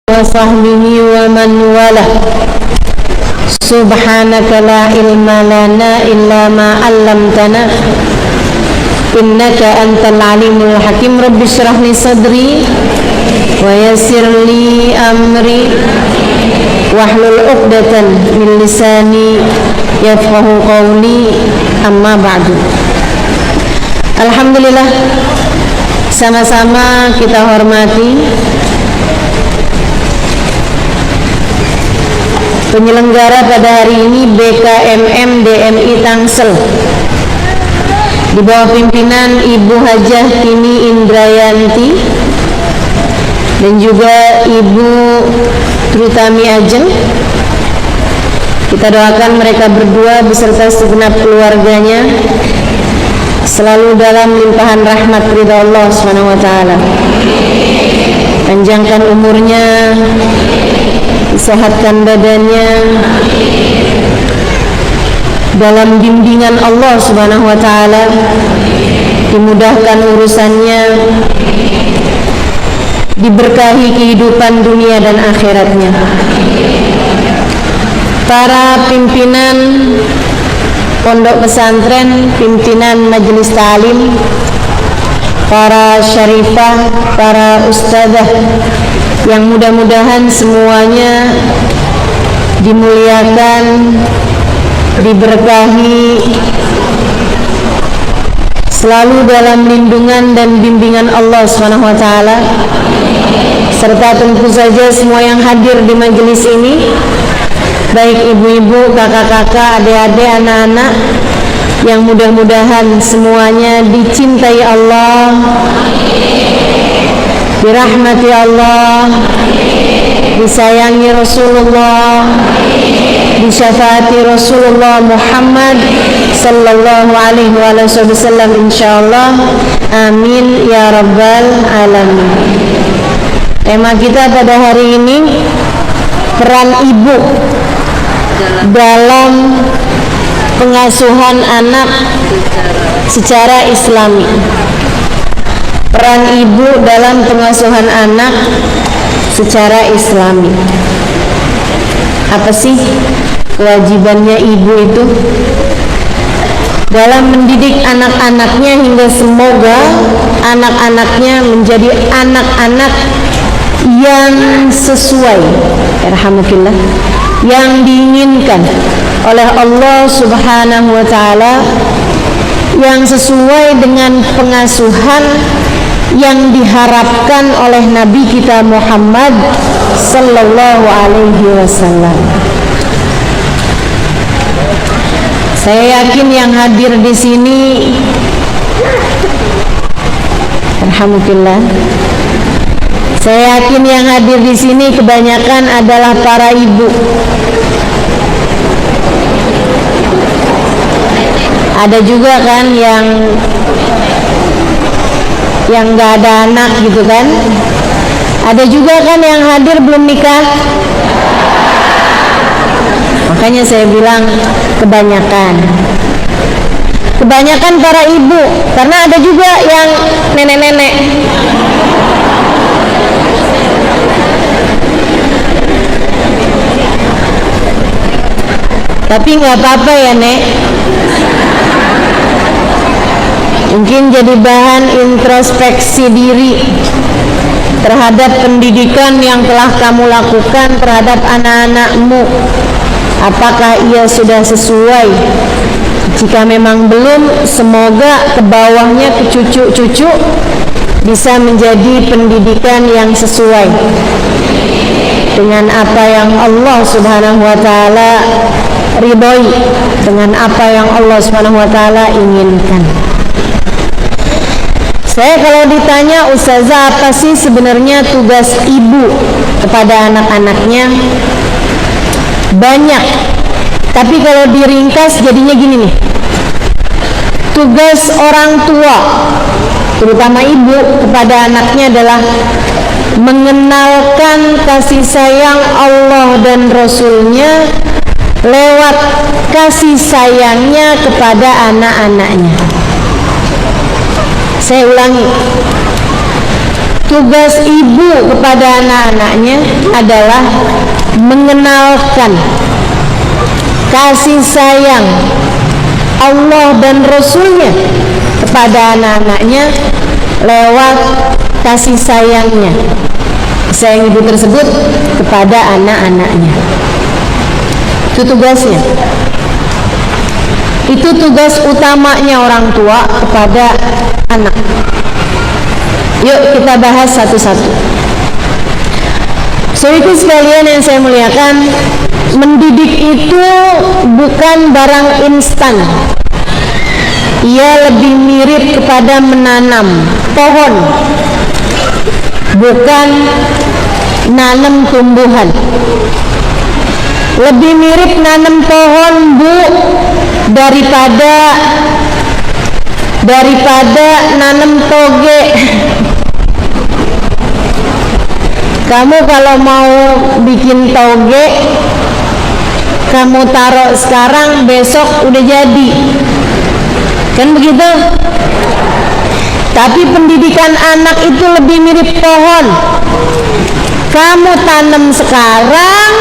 wa sahbihi wa man walah. Subhanaka la ilma lana illa ma 'allamtana innaka antal alimul hakim. Rabbi shrah li sadri wa yassir li amri wahlul 'uqdatan min lisani yafqahu qawli. Amma ba'du. Alhamdulillah, sama-sama kita hormati penyelenggara pada hari ini BKMM DMI Tangsel di bawah pimpinan Ibu Hajah Tini Indrayanti dan juga Ibu Trutami Ajeng. Kita doakan mereka berdua beserta segenap keluarganya selalu dalam limpahan rahmat ridha Allah Subhanahu wa taala. Panjangkan umurnya, sehatkan badannya, dalam bimbingan Allah Subhanahu wa taala, dimudahkan urusannya, diberkahi kehidupan dunia dan akhiratnya. Para pimpinan pondok pesantren, pimpinan majelis ta'lim, para syarifah, para ustadzah yang mudah-mudahan semuanya dimuliakan, diberkahi, selalu dalam lindungan dan bimbingan Allah Subhanahu wa taala, serta tentu saja semua yang hadir di majelis ini, baik ibu-ibu, kakak-kakak, adik-adik, anak-anak, yang mudah-mudahan semuanya dicintai Allah, dirahmati Allah, disayangi Rasulullah, disyafaati Rasulullah Muhammad sallallahu alaihi wasallam, insyaallah. Amin ya rabbal alamin. Tema kita pada hari ini, peran ibu dalam pengasuhan anak secara Islami. Peran ibu dalam pengasuhan anak secara Islami. Apa sih kewajibannya ibu itu dalam mendidik anak-anaknya hingga semoga anak-anaknya menjadi anak-anak yang sesuai, yarhamukallah, yang diinginkan oleh Allah Subhanahu wa taala, yang sesuai dengan pengasuhan yang diharapkan oleh Nabi kita Muhammad sallallahu alaihi wasallam. Saya yakin yang hadir di sini, alhamdulillah, saya yakin yang hadir di sini kebanyakan adalah para ibu. Ada juga kan yang nggak ada anak gitu kan. Ada juga kan yang hadir belum nikah. Makanya saya bilang kebanyakan para ibu, karena ada juga yang nenek-nenek. Tapi nggak apa-apa ya, Nek. Mungkin jadi bahan introspeksi diri terhadap pendidikan yang telah kamu lakukan terhadap anak-anakmu. Apakah ia sudah sesuai? Jika memang belum, semoga ke bawahnya, ke cucu-cucu, bisa menjadi pendidikan yang sesuai dengan apa yang Allah Subhanahu wa taala ridhoi, dengan apa yang Allah Subhanahu wa taala inginkan. Saya kalau ditanya, Ustazah, apa sih sebenarnya tugas ibu kepada anak-anaknya? Banyak. Tapi kalau diringkas jadinya gini nih. Tugas orang tua, terutama ibu, kepada anaknya adalah mengenalkan kasih sayang Allah dan Rasulnya lewat kasih sayangnya kepada anak-anaknya. Saya ulangi, Tugas ibu kepada anak-anaknya adalah mengenalkan kasih sayang Allah dan Rasulnya kepada anak-anaknya lewat kasih sayangnya, sayang ibu tersebut kepada anak-anaknya. Itu tugasnya. Itu tugas utamanya orang tua kepada anak. Yuk kita bahas satu-satu. Saudaraku sekalian yang saya muliakan, mendidik itu bukan barang instan. Ia lebih mirip kepada menanam pohon, bukan nanam tumbuhan. Lebih mirip nanam pohon, Bu, daripada nanam toge. Kamu kalau mau bikin toge, kamu taruh sekarang, besok udah jadi, kan begitu? Tapi pendidikan anak itu lebih mirip pohon. Kamu tanam sekarang,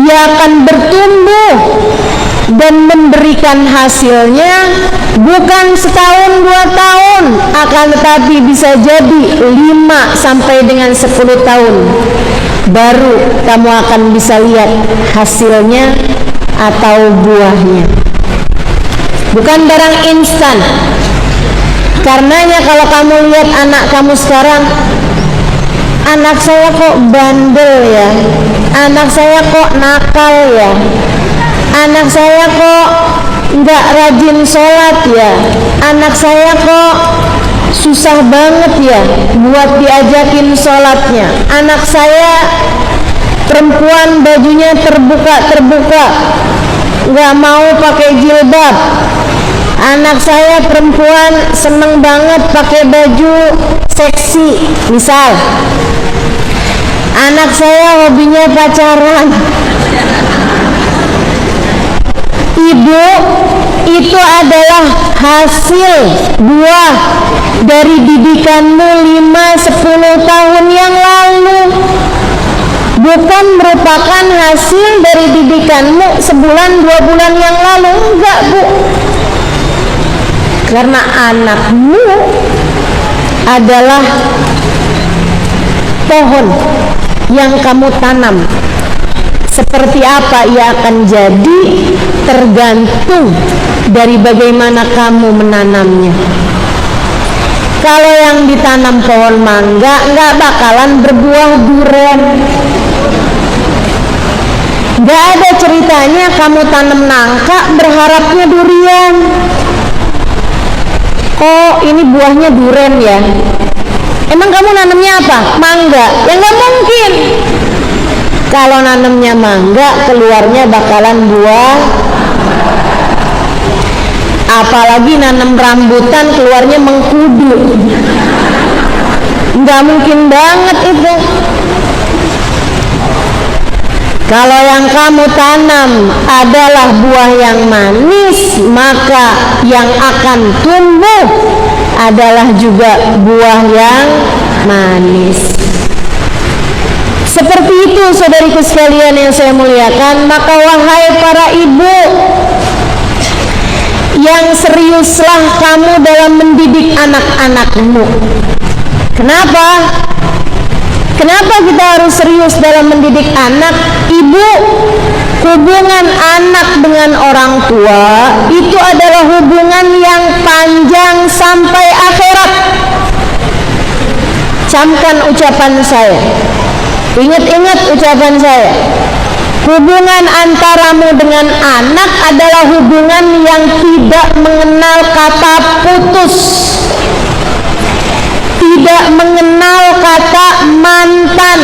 ia akan bertumbuh dan memberikan hasilnya bukan setahun 2 tahun, akan tetapi bisa jadi 5 sampai dengan 10 tahun baru kamu akan bisa lihat hasilnya atau buahnya. Bukan barang instan. Karenanya kalau kamu lihat anak kamu sekarang, anak saya kok bandel ya, anak saya kok nakal ya, anak saya kok nggak rajin sholat ya, anak saya kok susah banget ya buat diajakin sholatnya, anak saya perempuan bajunya terbuka, nggak mau pakai jilbab, anak saya perempuan seneng banget pakai baju seksi, misal anak saya hobinya pacaran. Ibu, itu adalah hasil buah dari didikanmu 5-10 tahun yang lalu, bukan merupakan hasil dari didikanmu sebulan 2 bulan yang lalu. Enggak, Bu. Karena anakmu adalah pohon yang kamu tanam. Seperti apa ia akan jadi tergantung dari bagaimana kamu menanamnya. Kalau yang ditanam pohon mangga, nggak bakalan berbuah durian. Nggak ada ceritanya kamu tanam nangka berharapnya durian. Oh, ini buahnya durian ya. Emang kamu nanamnya apa? Mangga? Ya nggak mungkin. Kalau nanamnya mangga, keluarnya bakalan buah. Apalagi nanam rambutan, keluarnya mengkudu. Nggak mungkin banget itu. Kalau yang kamu tanam adalah buah yang manis, maka yang akan tumbuh adalah juga buah yang manis. Seperti itu saudariku sekalian yang saya muliakan. Maka wahai para ibu, yang seriuslah kamu dalam mendidik anak-anakmu. Kenapa? Kenapa kita harus serius dalam mendidik anak? Ibu, hubungan anak dengan orang tua itu adalah hubungan yang panjang sampai akhirat. Camkan ucapan saya, ingat-ingat ucapan saya. Hubungan antaramu dengan anak adalah hubungan yang tidak mengenal kata putus, tidak mengenal kata mantan.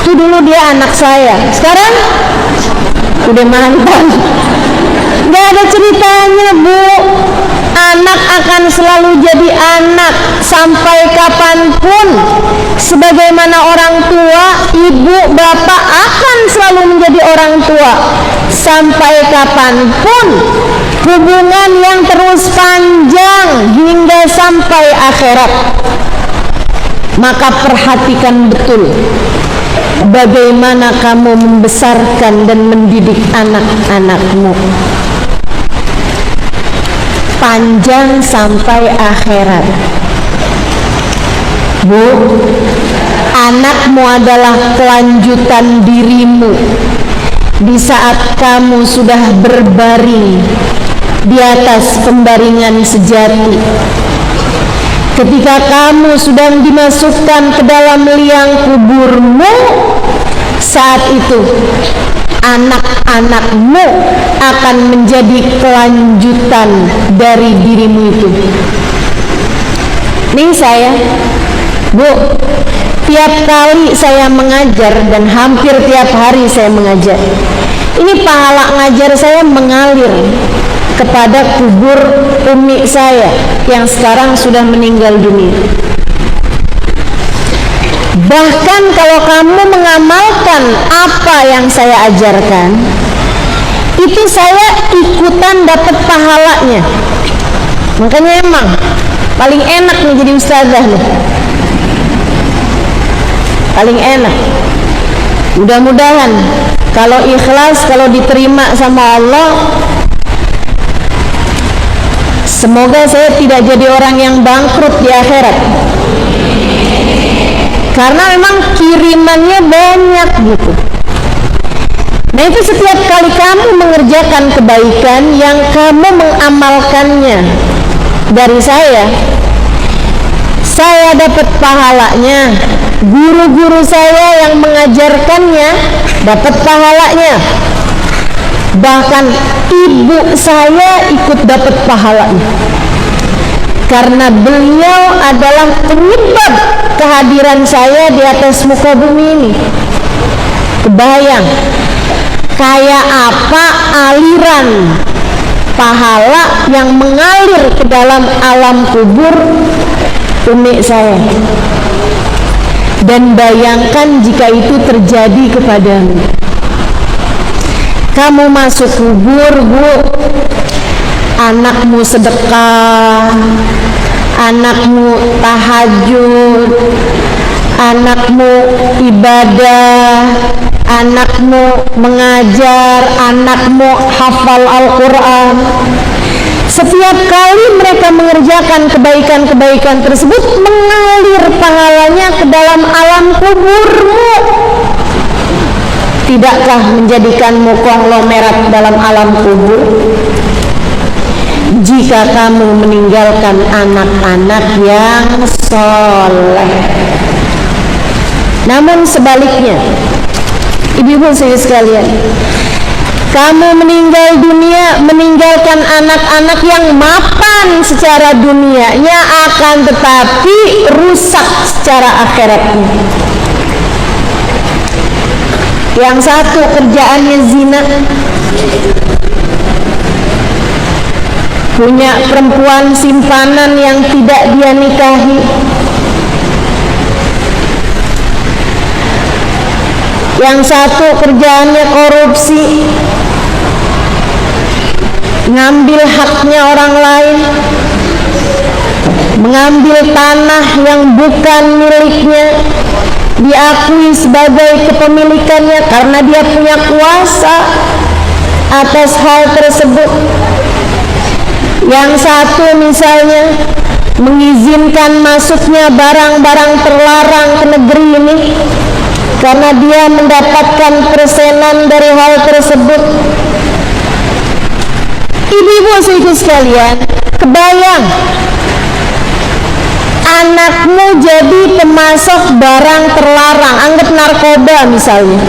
Itu dulu dia anak saya, sekarang udah mantan. Gak ada ceritanya, Bu. Anak akan selalu jadi anak sampai kapanpun. Sebagaimana orang tua, ibu, bapak akan selalu menjadi orang tua sampai kapanpun. Hubungan yang terus panjang hingga sampai akhirat. Maka perhatikan betul bagaimana kamu membesarkan dan mendidik anak-anakmu panjang sampai akhirat. Bu, anakmu adalah kelanjutan dirimu di saat kamu sudah berbaring di atas pembaringan sejati. Ketika kamu sudah dimasukkan ke dalam liang kuburmu, saat itu anak-anakmu akan menjadi kelanjutan dari dirimu itu. Nih saya, Bu, tiap kali saya mengajar dan hampir tiap hari saya mengajar, ini pahala ngajar saya mengalir kepada kubur umi saya yang sekarang sudah meninggal dunia. Bahkan kalau kamu mengamalkan apa yang saya ajarkan, itu saya ikutan dapat pahalanya. Makanya emang paling enak nih jadi ustazah nih, paling enak. Mudah-mudahan kalau ikhlas, kalau diterima sama Allah, semoga saya tidak jadi orang yang bangkrut di akhirat, karena memang kirimannya banyak gitu. Nah itu setiap kali kamu mengerjakan kebaikan yang kamu mengamalkannya dari saya dapat pahalanya, guru-guru saya yang mengajarkannya dapat pahalanya, bahkan ibu saya ikut dapat pahalanya, karena beliau adalah penyebab kehadiran saya di atas muka bumi ini. Kebayang kayak apa aliran pahala yang mengalir ke dalam alam kubur umi saya. Dan bayangkan jika itu terjadi kepadamu. Kamu masuk kubur, Bu, anakmu sedekah, anakmu tahajud, anakmu ibadah, anakmu mengajar, anakmu hafal Al-Quran. Setiap kali mereka mengerjakan kebaikan-kebaikan tersebut, mengalir pahalanya ke dalam alam kuburmu. Tidakkah menjadikanmu konglomerat dalam alam kubur? Jika kamu meninggalkan anak-anak yang soleh. Namun sebaliknya, ibu-ibu sekalian, kamu meninggal dunia, meninggalkan anak-anak yang mapan secara dunianya, akan tetapi rusak secara akhiratnya. Yang satu kerjaannya zina, punya perempuan simpanan yang tidak dia nikahi, yang satu kerjaannya korupsi, ngambil haknya orang lain, mengambil tanah yang bukan miliknya, diakui sebagai kepemilikannya karena dia punya kuasa atas hal tersebut. Yang satu misalnya mengizinkan masuknya barang-barang terlarang ke negeri ini karena dia mendapatkan persenan dari hal tersebut. Ibu-ibu sekalian, kebayang anakmu jadi pemasok barang terlarang, anggap narkoba misalnya.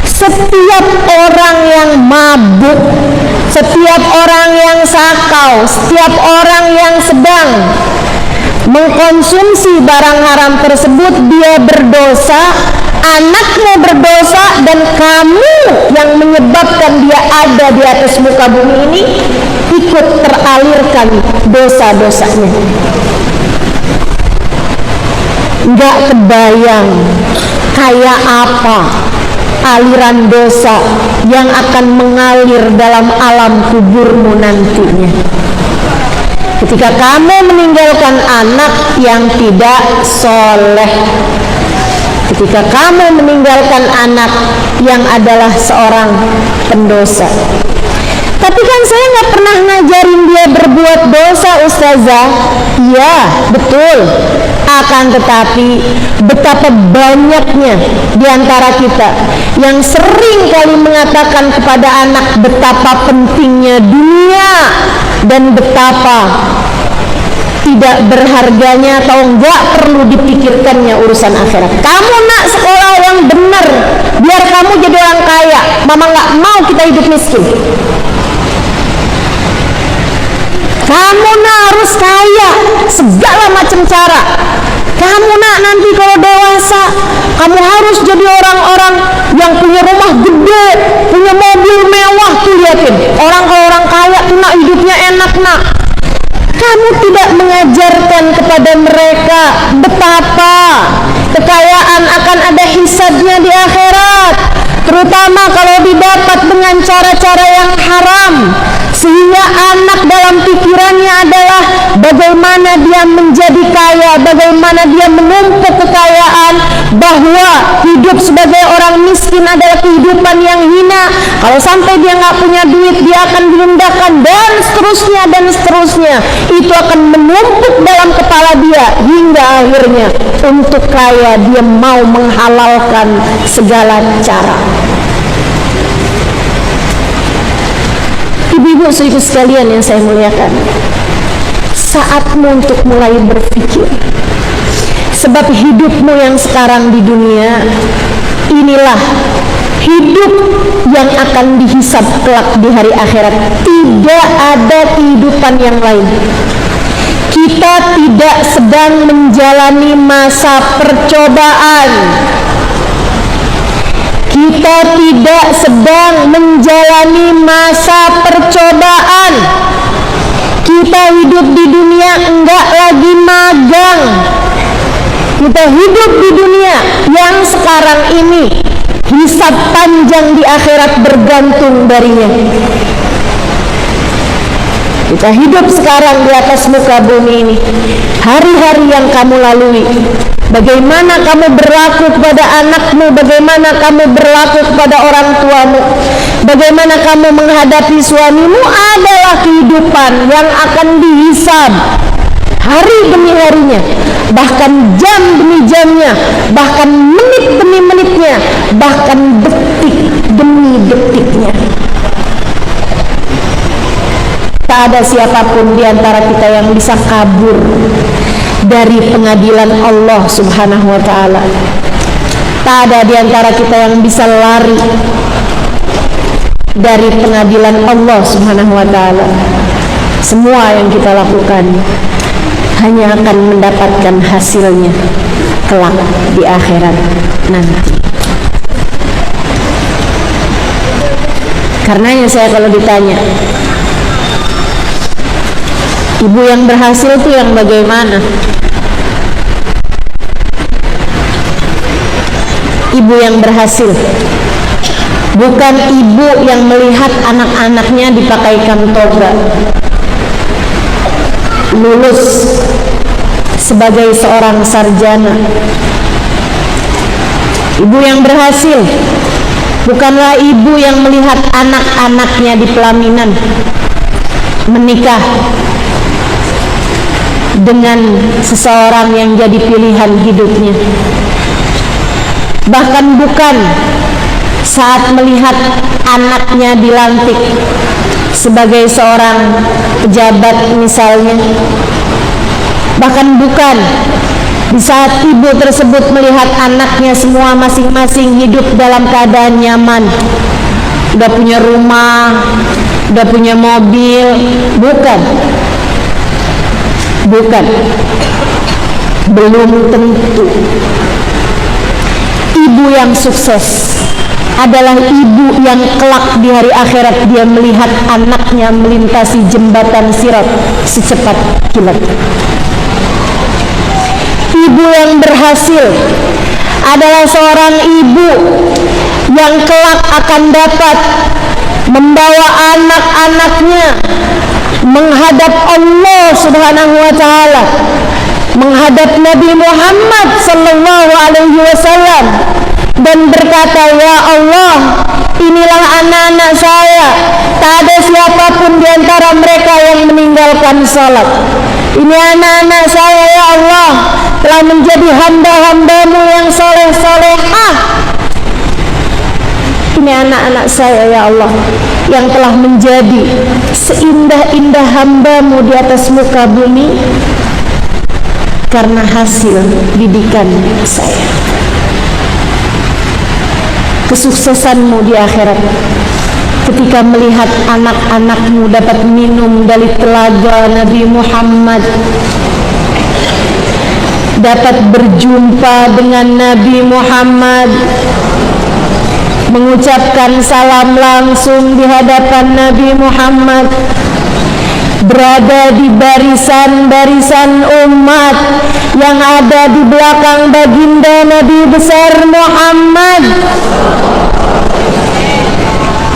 Setiap orang yang mabuk, setiap orang yang sakau, setiap orang yang sedang mengkonsumsi barang haram tersebut, dia berdosa, anakmu berdosa, dan kamu yang menyebabkan dia ada di atas muka bumi ini ikut teralirkan dosa-dosanya. Nggak kebayang kayak apa aliran dosa yang akan mengalir dalam alam kuburmu nantinya. ketika kamu meninggalkan anak yang tidak soleh, ketika kamu meninggalkan anak yang adalah seorang pendosa. Tapi kan saya nggak pernah ngajarin dia berbuat dosa, Ustazah. Iya, betul. Akan tetapi betapa banyaknya di antara kita yang sering kali mengatakan kepada anak betapa pentingnya dunia dan betapa tidak berharganya atau enggak perlu dipikirkannya urusan akhirat. Kamu nak sekolah yang benar biar kamu jadi orang kaya. Mama nggak mau kita hidup miskin. Kamu nak harus kaya segala macam cara. Kamu nak nanti kalau dewasa kamu harus jadi orang-orang yang punya rumah gede, punya mobil mewah. Tuh liatin orang, kalau orang kaya tuh nak hidupnya enak nak. Kamu tidak mengajarkan kepada mereka betapa kekayaan akan ada hisabnya di akhirat, terutama kalau didapat dengan cara-cara yang haram, sehingga anak dalam pikirannya adalah bagaimana dia menjadi kaya, bagaimana dia menumpuk kekayaan, bahwa hidup sebagai orang miskin adalah kehidupan yang hina. Kalau sampai dia nggak punya duit, dia akan direndahkan dan seterusnya dan seterusnya. Itu akan menumpuk dalam kepala dia hingga akhirnya untuk kaya dia mau menghalalkan segala cara. Ibu-ibu saudara sekalian yang saya muliakan, saatmu untuk mulai berpikir, sebab hidupmu yang sekarang di dunia inilah hidup yang akan dihisab kelak di hari akhirat. Tidak ada kehidupan yang lain. Kita tidak sedang menjalani masa percobaan. Kita tidak sedang menjalani masa percobaan. Kita hidup di dunia enggak lagi magang. Kita hidup di dunia yang sekarang ini hisab panjang di akhirat bergantung darinya. Kita hidup sekarang di atas muka bumi ini. Hari-hari yang kamu lalui, bagaimana kamu berlaku kepada anakmu, bagaimana kamu berlaku kepada orang tuamu, bagaimana kamu menghadapi suamimu adalah kehidupan yang akan dihisab hari demi harinya, bahkan jam demi jamnya, bahkan menit demi menitnya, bahkan detik demi detiknya. Tak ada siapapun di antara kita yang bisa kabur dari pengadilan Allah Subhanahu wa ta'ala. Tak ada di antara kita yang bisa lari dari pengadilan Allah Subhanahu wa ta'ala. Semua yang kita lakukan hanya akan mendapatkan hasilnya kelak di akhirat nanti. Karenanya saya kalau ditanya, ibu yang berhasil itu yang bagaimana? Ibu yang berhasil bukan ibu yang melihat anak-anaknya dipakaikan toga, lulus sebagai seorang sarjana. Ibu yang berhasil bukanlah ibu yang melihat anak-anaknya di pelaminan menikah dengan seseorang yang jadi pilihan hidupnya. Bahkan bukan saat melihat anaknya dilantik sebagai seorang pejabat misalnya. Bahkan bukan di saat ibu tersebut melihat anaknya semua masing-masing hidup dalam keadaan nyaman, udah punya rumah, udah punya mobil. Bukan. Belum tentu. Ibu yang sukses adalah ibu yang kelak di hari akhirat dia melihat anaknya melintasi jembatan sirat secepat kilat. Ibu yang berhasil adalah seorang ibu yang kelak akan dapat membawa anak-anaknya menghadap Allah Subhanahu wa taala, menghadap Nabi Muhammad sallallahu alaihi wasallam dan berkata, "Ya Allah, inilah anak-anak saya. Tak ada siapapun di antara mereka yang meninggalkan salat. Ini anak-anak saya, ya Allah, telah menjadi hamba-hambamu yang soleh-solehah. Ini anak-anak saya, ya Allah, yang telah menjadi seindah-indah hambamu di atas muka bumi karena hasil didikan saya." Kesuksesanmu di akhirat ketika melihat anak-anakmu dapat minum dari telaga Nabi Muhammad, dapat berjumpa dengan Nabi Muhammad, mengucapkan salam langsung di hadapan Nabi Muhammad, berada di barisan-barisan umat yang ada di belakang baginda Nabi besar Muhammad.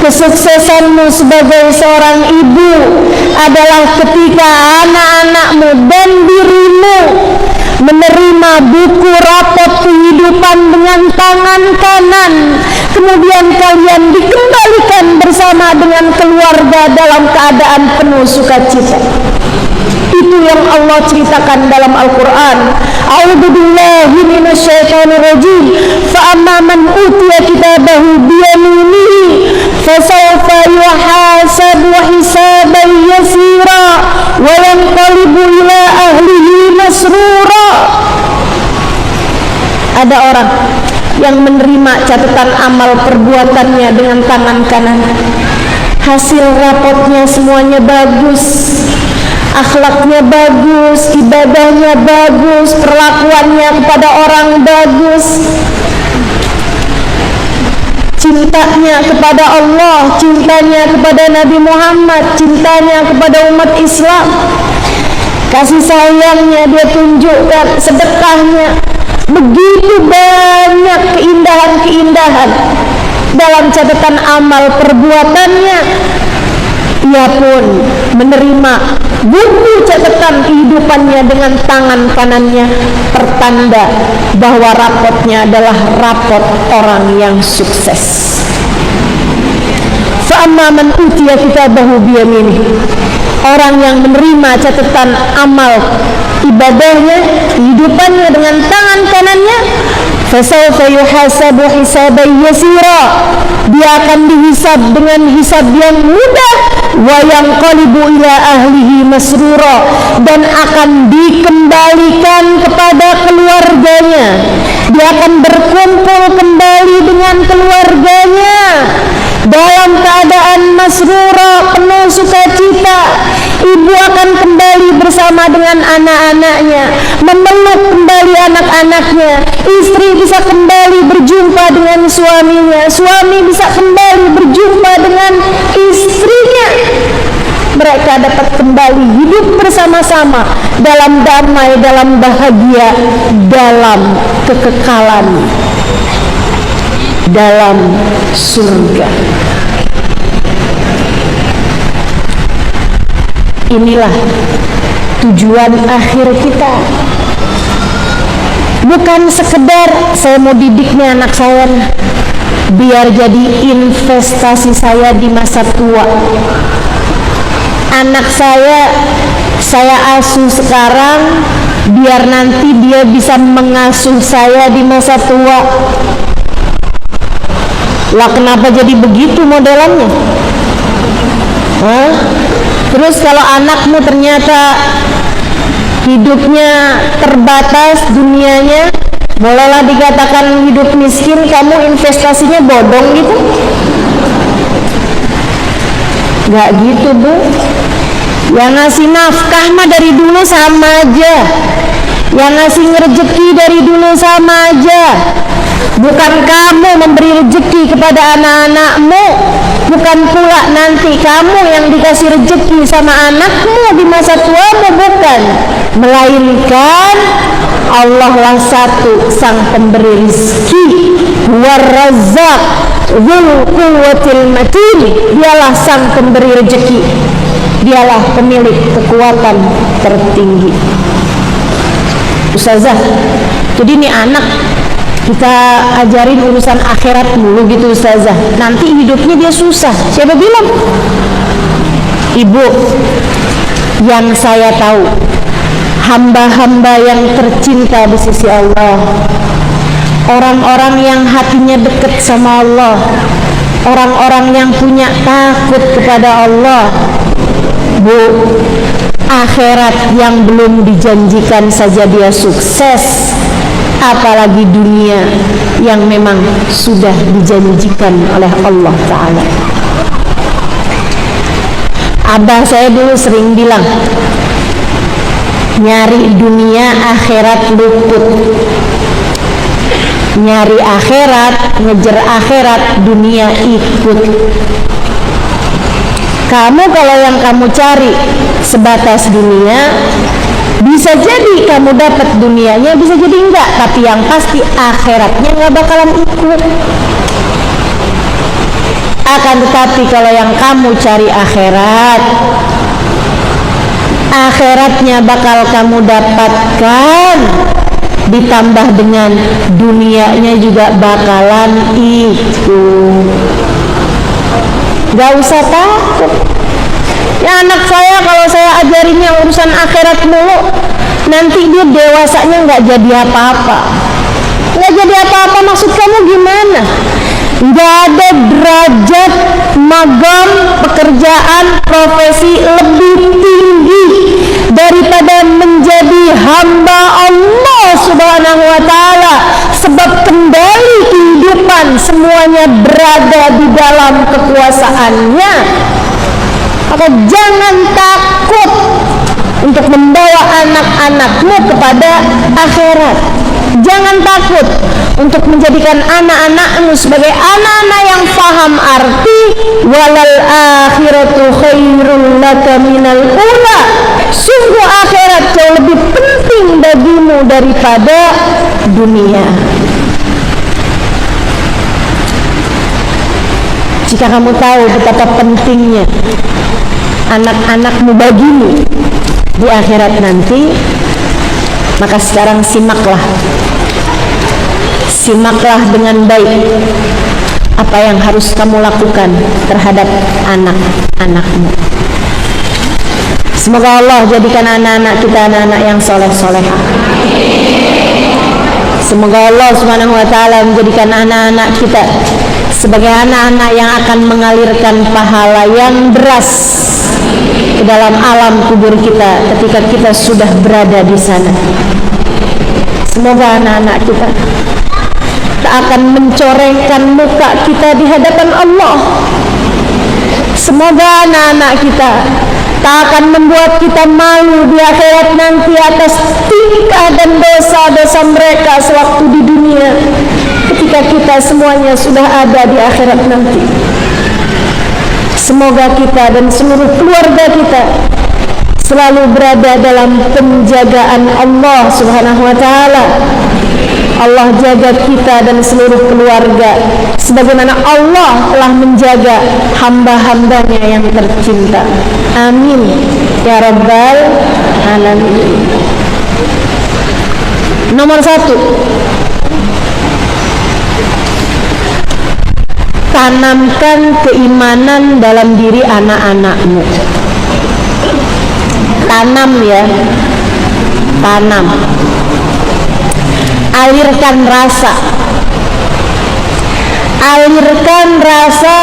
Kesuksesanmu sebagai seorang ibu adalah ketika anak-anakmu dan dirimu menerima buku rapot kehidupan dengan tangan kanan, kemudian kalian dikembalikan bersama dengan keluarga dalam keadaan penuh sukacita. Itu yang Allah ceritakan dalam Al-Quran. A'udzu billahi minasyaitonir rajim. Fa amma man utiya kitabahu biyaminihi fasawfa yuhasabu hisaban yasira wa yanqalibu ila ahlihi masrura. Ada orang yang menerima catatan amal perbuatannya dengan tangan kanan. Hasil rapotnya semuanya bagus, akhlaknya bagus, ibadahnya bagus, perlakuannya kepada orang bagus, cintanya kepada Allah, cintanya kepada Nabi Muhammad, cintanya kepada umat Islam, kasih sayangnya dia tunjukkan, sedekahnya, begitu banyak keindahan-keindahan dalam catatan amal perbuatannya. Ia pun menerima buku catatan kehidupannya dengan tangan kanannya, pertanda bahwa rapotnya adalah rapot orang yang sukses. Fa amma man utiya kitabahu biyaminih, orang yang menerima catatan amal ibadahnya, kehidupannya dengan tangan kanannya, fasawfa yuhasabu hisaban yasira, dia akan dihisab dengan hisab yang mudah, wa yanqalibu ila ahlihi masrura, dan akan dikembalikan kepada keluarganya. Dia akan berkumpul kembali dengan keluarganya dalam keadaan masrura, penuh sukacita. Ibu akan kembali bersama dengan anak-anaknya, memeluk kembali anak-anaknya. Istri bisa kembali berjumpa dengan suaminya, suami bisa kembali berjumpa dengan istrinya. Mereka dapat kembali hidup bersama-sama dalam damai, dalam bahagia, dalam kekekalan, dalam surga. Inilah tujuan akhir kita. Bukan sekedar saya mau didiknya anak saya biar jadi investasi saya di masa tua. Anak saya asuh sekarang biar nanti dia bisa mengasuh saya di masa tua. Lah kenapa jadi begitu modelannya? Hah? Terus kalau anakmu ternyata hidupnya terbatas dunianya, bolehlah dikatakan hidup miskin, kamu investasinya bodong gitu? Gak gitu, Bu. Yang ngasih nafkah mah dari dulu sama aja, yang ngasih rezeki dari dulu sama aja. Bukan kamu memberi rezeki kepada anak-anakmu, bukan pula nanti kamu yang dikasih rezeki sama anakmu di masa tuamu, bukan, melainkan Allah lah satu sang pemberi rezeki, War-Razzaq Dzul Quwwatil Matin, dialah sang pemberi rezeki Dialah pemilik kekuatan tertinggi. Ustazah, jadi ini anak kita ajarin urusan akhirat dulu gitu Ustazah, nanti hidupnya dia susah. Siapa bilang? Ibu, yang saya tahu hamba-hamba yang tercinta di sisi Allah, orang-orang yang hatinya dekat sama Allah, orang-orang yang punya takut kepada Allah, Bu, akhirat yang belum dijanjikan saja dia sukses, apalagi dunia yang memang sudah dijanjikan oleh Allah Ta'ala. Abah saya dulu sering bilang, nyari dunia akhirat luput, nyari akhirat, ngejar akhirat, dunia ikut. Kamu kalau yang kamu cari sebatas dunia, bisa jadi kamu dapat dunianya, bisa jadi enggak, tapi yang pasti akhiratnya enggak bakalan ikut. Akan tetapi kalau yang kamu cari akhirat, akhiratnya bakal kamu dapatkan, ditambah dengan dunianya juga bakalan ikut. Gak usah takut. Ya anak saya kalau saya ajarinnya urusan akhirat mulu, nanti dia dewasanya nggak jadi apa-apa. Nggak jadi apa-apa maksud kamu gimana? Nggak ada derajat, magam, pekerjaan, profesi lebih tinggi daripada menjadi hamba Allah Subhanahu wa Ta'ala. Sebab kendali kehidupan semuanya berada di dalam kekuasaannya. Maka jangan takut untuk membawa anak-anakmu kepada akhirat. Jangan takut untuk menjadikan anak-anakmu sebagai anak-anak yang paham arti walal akhiratu khairul laka minal ula. Sungguh akhirat jauh lebih penting bagimu daripada dunia. Jika kamu tahu betapa pentingnya anak-anakmu bagimu di akhirat nanti, maka sekarang simaklah dengan baik apa yang harus kamu lakukan terhadap anak-anakmu. Semoga Allah jadikan anak-anak kita anak-anak yang soleh-solehah. Semoga Allah Subhanahu wa Ta'ala menjadikan anak-anak kita sebagai anak-anak yang akan mengalirkan pahala yang deras ke dalam alam kubur kita ketika kita sudah berada di sana. Semoga anak-anak kita tak akan mencorengkan muka kita di hadapan Allah. Semoga anak-anak kita tak akan membuat kita malu di akhirat nanti atas tingkah dan dosa-dosa mereka sewaktu di dunia, ketika kita semuanya sudah ada di akhirat nanti. Semoga kita dan seluruh keluarga kita selalu berada dalam penjagaan Allah Subhanahu wa Ta'ala. Allah jaga kita dan seluruh keluarga sebagaimana Allah telah menjaga hamba-hambanya yang tercinta. Amin ya rabbal alamin. Nomor 1, tanamkan keimanan dalam diri anak-anakmu. Tanam ya, tanam. Alirkan rasa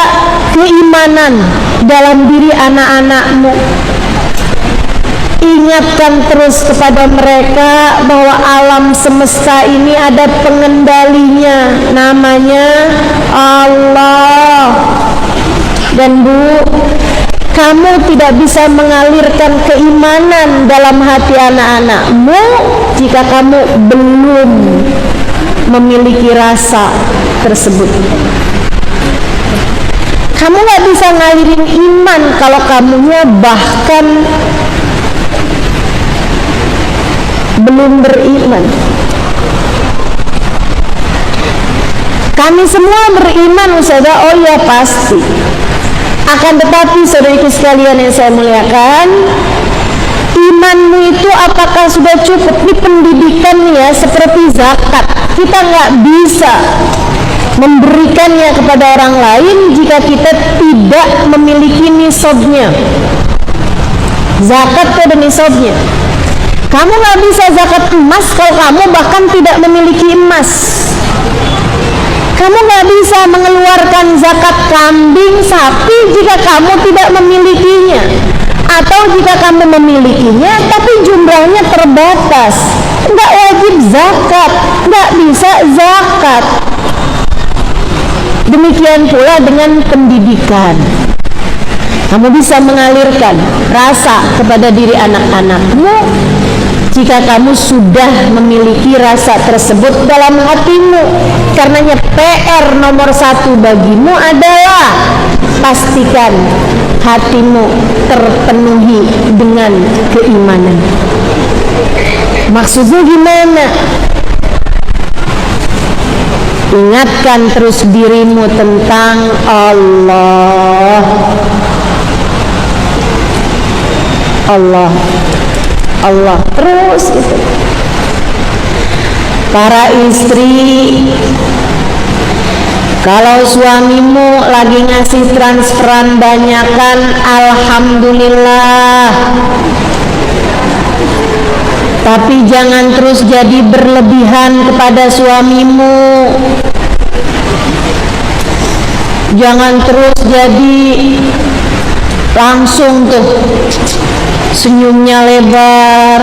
keimanan dalam diri anak-anakmu. Ingatkan terus kepada mereka bahwa alam semesta ini ada pengendalinya, namanya Allah. Dan Bu, kamu tidak bisa mengalirkan keimanan dalam hati anak-anakmu jika kamu belum memiliki rasa tersebut. Kamu gak bisa ngalirin iman kalau kamunya bahkan belum beriman. Kami semua beriman Ustazah, oh ya pasti. Akan tetapi saudariku sekalian yang saya muliakan, imanmu itu apakah sudah cukup? Ini pendidikan ya, seperti zakat. Kita nggak bisa memberikannya kepada orang lain jika kita tidak memiliki nisabnya. Zakat itu ada nisabnya. Kamu nggak bisa zakat emas kalau kamu bahkan tidak memiliki emas. Kamu nggak bisa mengeluarkan zakat kambing, sapi jika kamu tidak memilikinya. Atau jika kamu memilikinya tapi jumlahnya terbatas, nggak wajib zakat, nggak bisa zakat. Demikian pula dengan pendidikan. Kamu bisa mengalirkan rasa kepada diri anak-anakmu jika kamu sudah memiliki rasa tersebut dalam hatimu. Karenanya PR nomor 1 bagimu adalah pastikan hatimu terpenuhi dengan keimanan. Maksudnya gimana? Ingatkan terus dirimu tentang Allah. Allah terus gitu. Para istri, kalau suamimu lagi ngasih transferan banyakan, alhamdulillah. Tapi jangan terus jadi berlebihan kepada suamimu. Jangan terus jadi langsung tuh senyumnya lebar.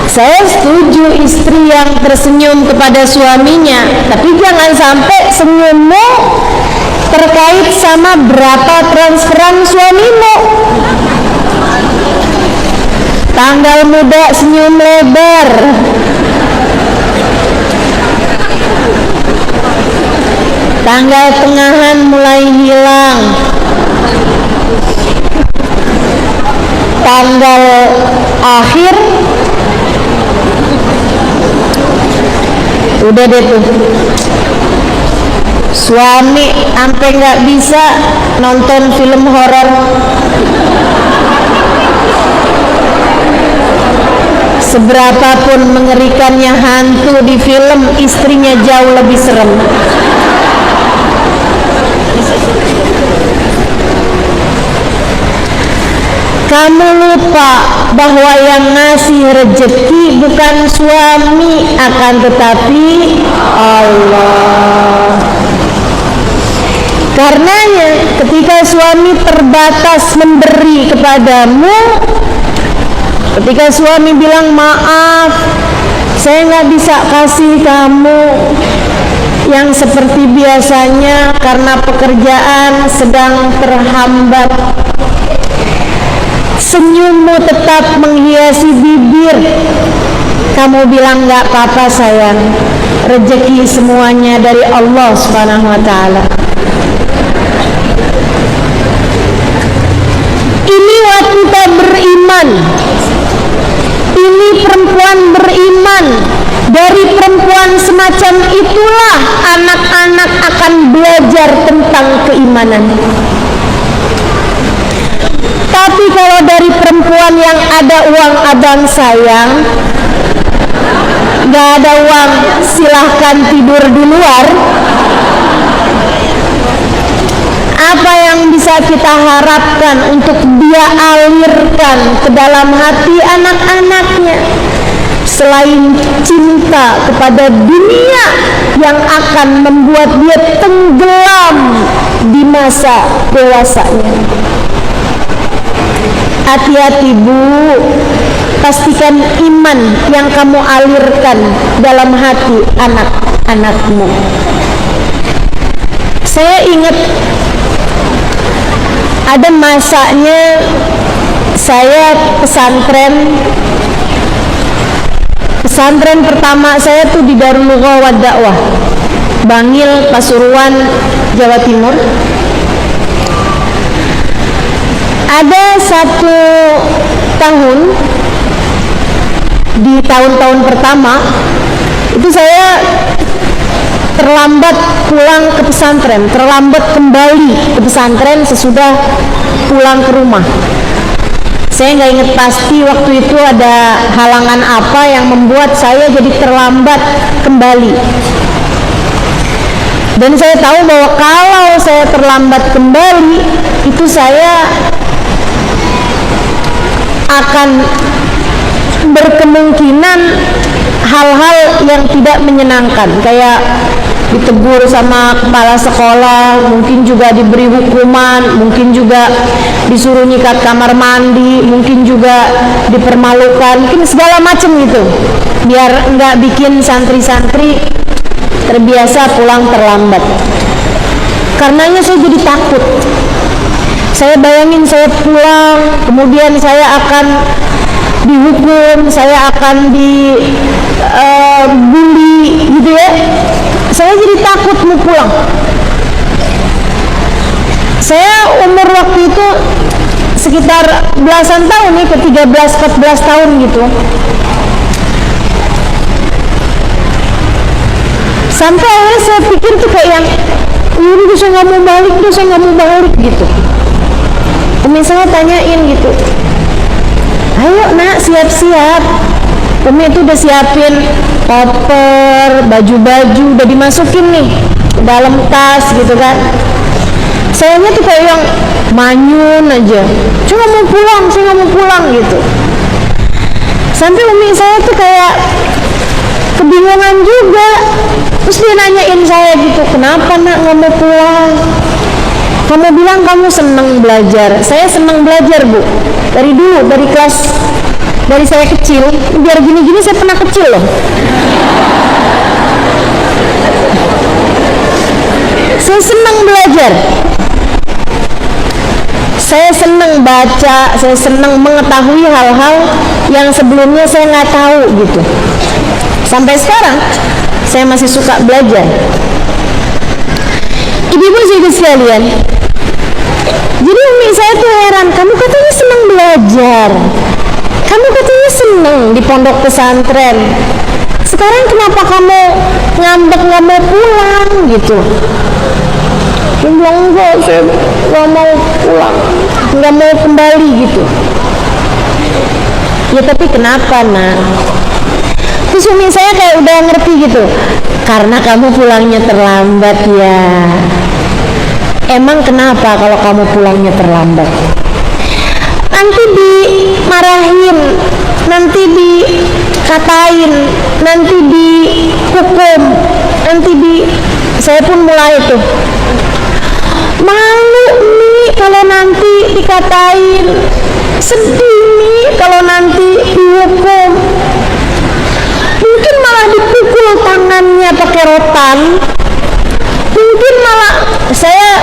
Saya setuju istri yang tersenyum kepada suaminya, tapi jangan sampai senyummu terkait sama berapa transferan suamimu. Tanggal muda senyum lebar, tanggal tengahan mulai hilang, tanggal akhir udah deh tuh, suami sampai nggak bisa nonton film horor. Seberapapun mengerikannya hantu di film, istrinya jauh lebih serem. Kamu lupa bahwa yang ngasih rezeki bukan suami, akan tetapi Allah. Karenanya ketika suami terbatas memberi kepadamu, ketika suami bilang maaf, saya nggak bisa kasih kamu yang seperti biasanya karena pekerjaan sedang terhambat, senyummu tetap menghiasi bibir. Kamu bilang nggak apa-apa sayang, rezeki semuanya dari Allah Subhanahu wa Ta'ala. Ini wanita beriman, ini perempuan beriman. Dari perempuan semacam itulah anak-anak akan belajar tentang keimanan. Tapi kalau dari perempuan yang ada uang abang sayang, gak ada uang silahkan tidur di luar, apa yang bisa kita harapkan untuk dia alirkan ke dalam hati anak-anaknya selain cinta kepada dunia yang akan membuat dia tenggelam di masa dewasanya? Hati-hati Bu, pastikan iman yang kamu alirkan dalam hati anak-anakmu. Saya ingat ada masanya saya pesantren pertama saya tuh di Darul Lughah wa Dakwah, Bangil, Pasuruan, Jawa Timur. Ada satu tahun, di tahun-tahun pertama itu saya terlambat pulang ke pesantren, terlambat kembali ke pesantren sesudah pulang ke rumah. Saya nggak ingat pasti waktu itu ada halangan apa yang membuat saya jadi terlambat kembali. Dan saya tahu bahwa kalau saya terlambat kembali, itu saya akan berkemungkinan hal-hal yang tidak menyenangkan, kayak ditegur sama kepala sekolah, mungkin juga diberi hukuman, mungkin juga disuruh nyikat kamar mandi, mungkin juga dipermalukan, mungkin segala macam gitu, biar enggak bikin santri-santri terbiasa pulang terlambat. Karenanya saya jadi takut. Saya bayangin saya pulang, kemudian saya akan dihukum, saya akan dibully gitu ya. Saya jadi takut mau pulang. Saya umur waktu itu sekitar belasan tahun nih, ke 13-14 tahun gitu. Sampai akhirnya saya pikir tuh kayak yang ini saya nggak mau balik, saya nggak mau balik gitu. Umi saya tanyain gitu, ayo nak siap-siap. Umi itu udah siapin koper, baju-baju udah dimasukin nih ke dalam tas gitu kan. Sayanya tuh kayak yang manyun aja, saya nggak mau pulang, saya nggak mau pulang gitu. Sampai umi saya tuh kayak kebingungan juga. Terus dia nanyain saya gitu, kenapa nak nggak mau pulang? Kamu bilang kamu senang belajar. Saya senang belajar bu, dari dulu, dari saya kecil. Biar gini-gini saya pernah kecil loh. Saya senang belajar, saya senang baca, saya senang mengetahui hal-hal yang sebelumnya saya nggak tahu gitu. Sampai sekarang saya masih suka belajar. Ibu-ibu juga sekalian, jadi umi saya tuh heran, kamu katanya senang belajar, kamu katanya senang di pondok pesantren, sekarang kenapa kamu ngambek nggak mau pulang gitu? Dia bilang enggak, saya nggak mau pulang, nggak mau kembali gitu. Ya tapi kenapa nak? Terus umi saya kayak udah ngerti gitu, karena kamu pulangnya terlambat ya. Emang kenapa kalau kamu pulangnya terlambat? Nanti dimarahin, nanti dikatain, nanti dihukum, saya pun mulai tuh malu nih kalau nanti dikatain, sedih nih kalau nanti dihukum, mungkin malah dipukul tangannya pakai rotan, mungkin malah. Saya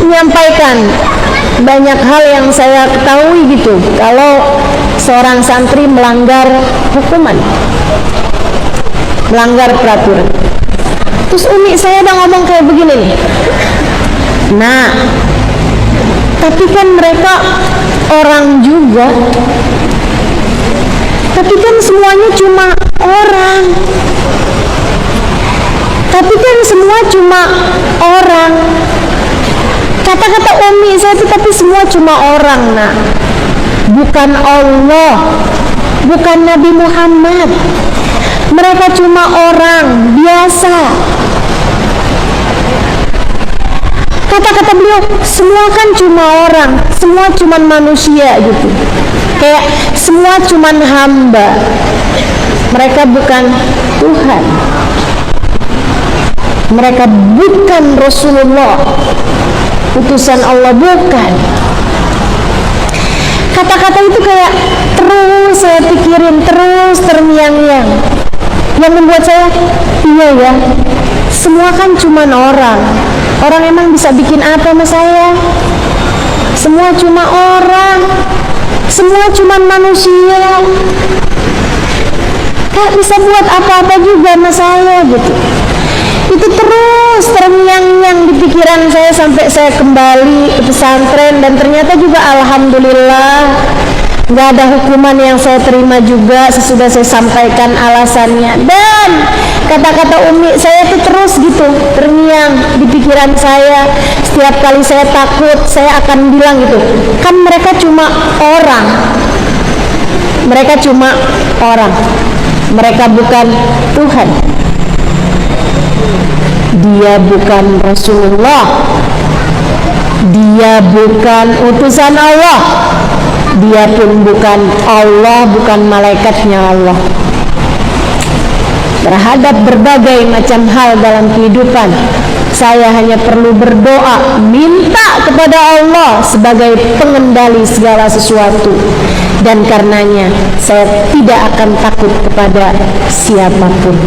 menyampaikan banyak hal yang saya ketahui gitu kalau seorang santri melanggar hukuman, melanggar peraturan. Terus umi saya udah ngomong kayak begini nih, nah tapi kan mereka orang juga, tapi kan semuanya cuma orang, tapi kan semua cuma orang. Kata-kata umi saya itu, tapi semua cuma orang nak, bukan Allah, bukan Nabi Muhammad. Mereka cuma orang biasa. Kata-kata beliau, semua kan cuma orang, semua cuma manusia gitu, kayak semua cuma hamba, mereka bukan Tuhan, mereka bukan Rasulullah, utusan Allah, bukan. Kata-kata itu kayak terus saya pikirin, terus terngiang-ngiang, yang membuat saya, iya ya, semua kan cuma orang emang bisa bikin apa sama saya? Semua cuma orang, semua cuma manusia, gak bisa buat apa-apa juga sama saya gitu. Itu terus terngiang-ngiang di pikiran saya sampai saya kembali ke pesantren. Dan ternyata juga alhamdulillah Nggak ada hukuman yang saya terima juga sesudah saya sampaikan alasannya. Dan kata-kata Umi saya tuh terus gitu terngiang di pikiran saya. Setiap kali saya takut, saya akan bilang gitu, kan mereka cuma orang, mereka cuma orang, mereka bukan Tuhan. Dia bukan Rasulullah, dia bukan utusan Allah, dia pun bukan Allah, bukan malaikatnya Allah. Terhadap berbagai macam hal dalam kehidupan, saya hanya perlu berdoa, minta kepada Allah sebagai pengendali segala sesuatu. Dan karenanya saya tidak akan takut kepada siapapun.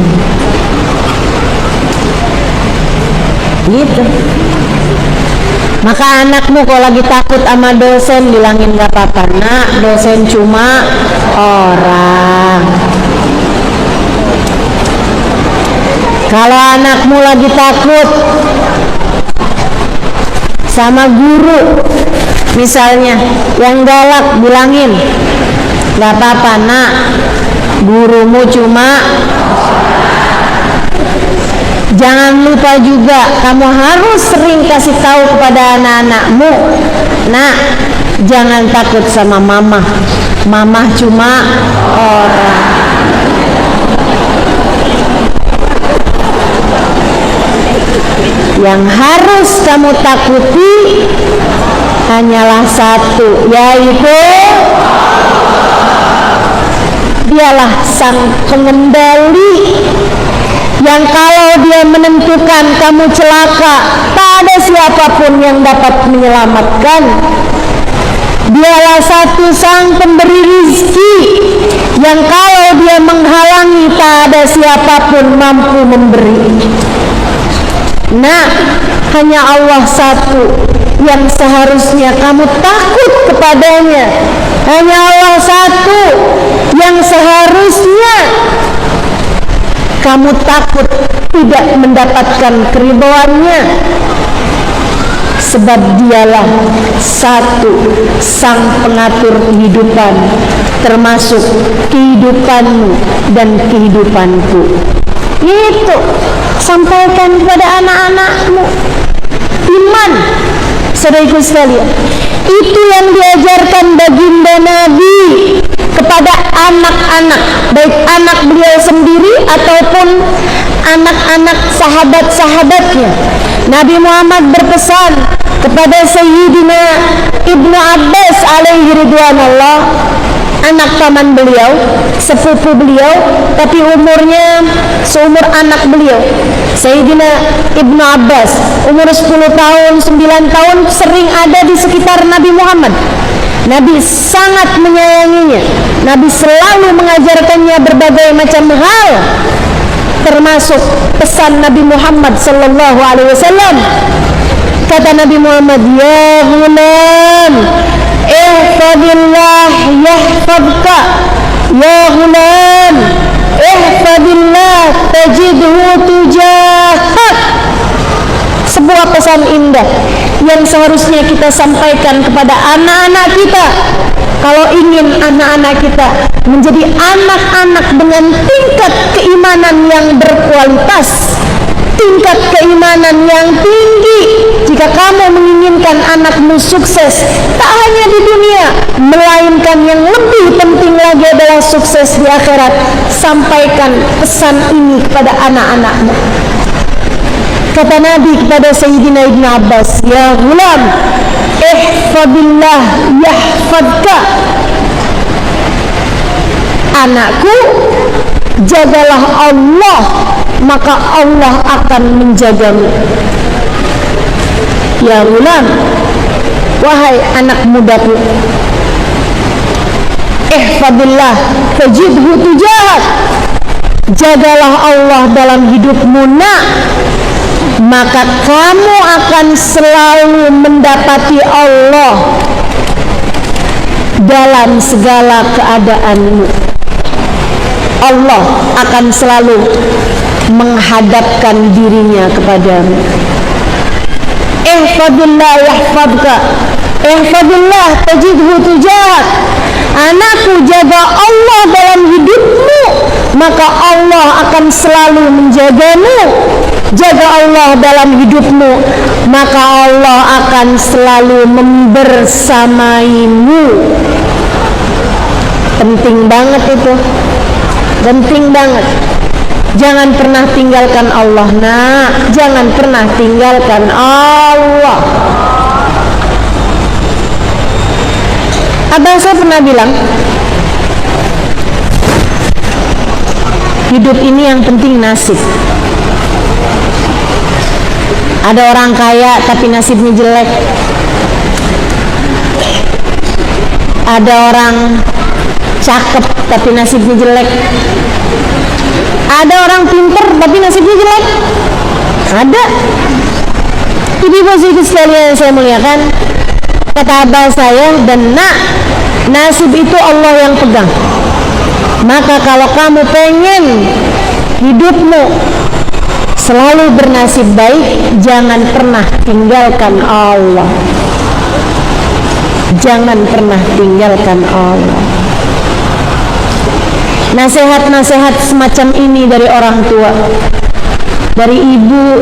Gitu. Maka anakmu kalau lagi takut sama dosen, bilangin gak apa-apa, nak, dosen cuma orang. Kalau anakmu lagi takut sama guru misalnya yang galak, bilangin gak apa-apa, nak, gurumu cuma. Jangan lupa juga kamu harus sering kasih tahu kepada anak-anakmu, nak, jangan takut sama mama, mama cuma orang. Yang harus kamu takuti hanyalah satu, yaitu dialah sang pengendali yang kalau dia menentukan kamu celaka, tak ada siapapun yang dapat menyelamatkan. Dialah satu sang pemberi rizki yang kalau dia menghalangi, tak ada siapapun mampu memberi. Nah, hanya Allah satu yang seharusnya kamu takut kepadanya. Hanya Allah satu yang seharusnya kamu takut tidak mendapatkan keridhaannya, sebab dialah satu sang pengatur kehidupan, termasuk kehidupanmu dan kehidupanku. Itu sampaikan kepada anak-anakmu. Iman, saudaraku sekalian, itu yang diajarkan baginda Nabi kepada anak-anak, baik anak beliau sendiri ataupun anak-anak sahabat-sahabatnya. Nabi Muhammad berpesan kepada Sayyidina Ibnu Abbas alaihi ridwanullah, anak paman beliau, sepupu beliau, tapi umurnya seumur anak beliau. Sayyidina Ibnu Abbas umur 10 tahun, 9 tahun sering ada di sekitar Nabi Muhammad. Nabi sangat menyayanginya. Nabi selalu mengajarkannya berbagai macam hal, termasuk pesan Nabi Muhammad sallallahu alaihi wasallam. Kata Nabi Muhammad, ya ghulam, ihfadillah yahfadka, ya ghulam, ihfadillah tajidhu tujahak. Sebuah pesan indah yang seharusnya kita sampaikan kepada anak-anak kita. Kalau ingin anak-anak kita menjadi anak-anak dengan tingkat keimanan yang berkualitas, tingkat keimanan yang tinggi, jika kamu menginginkan anakmu sukses, tak hanya di dunia, melainkan yang lebih penting lagi adalah sukses di akhirat, sampaikan pesan ini kepada anak-anakmu. Kata Nabi kepada Sayyidina Ibn Abbas, ya ghulam, ihfadillah yahfadka. Anakku, jagalah Allah, maka Allah akan menjagamu. Ya ghulam, wahai anak mudaku, ihfadillah tajidhu tujahak. Jagalah Allah dalam hidupmu, nak, maka kamu akan selalu mendapati Allah dalam segala keadaanmu. Allah akan selalu menghadapkan dirinya kepadamu. Ihfadillah yahfadka, ihfadillah tajidhu tujahak. Anakku, jaga Allah dalam hidupmu, maka Allah akan selalu menjagamu. Jaga Allah dalam hidupmu, maka Allah akan selalu membersamaimu. Penting banget itu, penting banget. Jangan pernah tinggalkan Allah, nak. Jangan pernah tinggalkan Allah. Abang saya pernah bilang, hidup ini yang penting nasib. Ada orang kaya tapi nasibnya jelek. Ada orang cakep tapi nasibnya jelek. Ada orang pinter tapi nasibnya jelek. Ada. Ibu-ibu sekalian yang saya muliakan, kata abah saya, dan nak, nasib itu Allah yang pegang. Maka kalau kamu pengen hidupmu selalu bernasib baik, jangan pernah tinggalkan Allah. Jangan pernah tinggalkan Allah. Nasihat-nasihat semacam ini dari orang tua, dari ibu,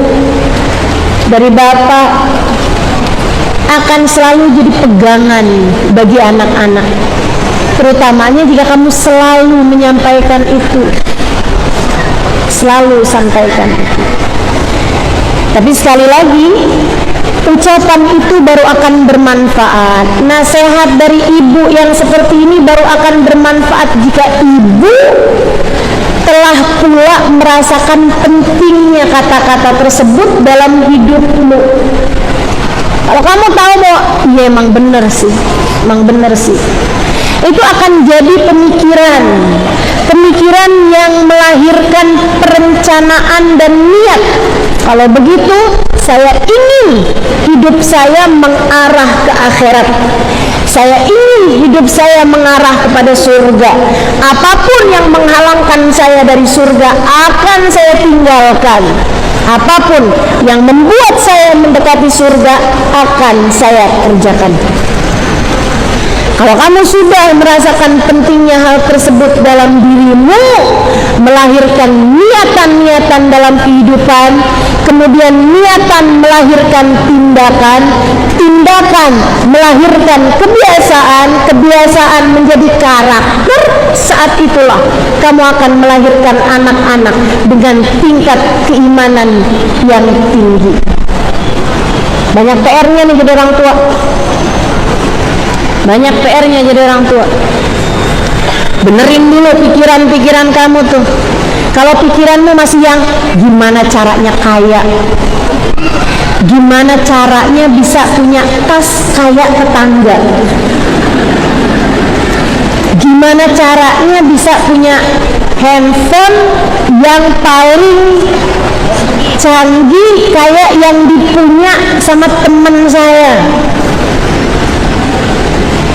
dari bapak, akan selalu jadi pegangan bagi anak-anak, terutamanya jika kamu selalu menyampaikan itu, selalu sampaikan itu. Tapi sekali lagi, ucapan itu baru akan bermanfaat. Nasihat dari ibu yang seperti ini baru akan bermanfaat jika ibu telah pula merasakan pentingnya kata-kata tersebut dalam hidupmu. Kalau kamu tahu bahwa iya emang bener sih, itu akan jadi pemikiran yang melahirkan perencanaan dan niat. Kalau begitu, saya ingin hidup saya mengarah ke akhirat. Saya ingin hidup saya mengarah kepada surga. Apapun yang menghalangkan saya dari surga akan saya tinggalkan. Apapun yang membuat saya mendekati surga akan saya kerjakan. Kalau kamu sudah merasakan pentingnya hal tersebut dalam dirimu, melahirkan niatan-niatan dalam kehidupan, kemudian niatan melahirkan tindakan, tindakan melahirkan kebiasaan, kebiasaan menjadi karakter, saat itulah kamu akan melahirkan anak-anak dengan tingkat keimanan yang tinggi. Banyak PR-nya nih jadi orang tua. Banyak PR-nya jadi orang tua. Benerin dulu pikiran-pikiran kamu tuh. Kalau pikiranmu masih yang gimana caranya kaya, gimana caranya bisa punya tas kayak tetangga, gimana caranya bisa punya handphone yang paling canggih kayak yang dipunya sama teman saya.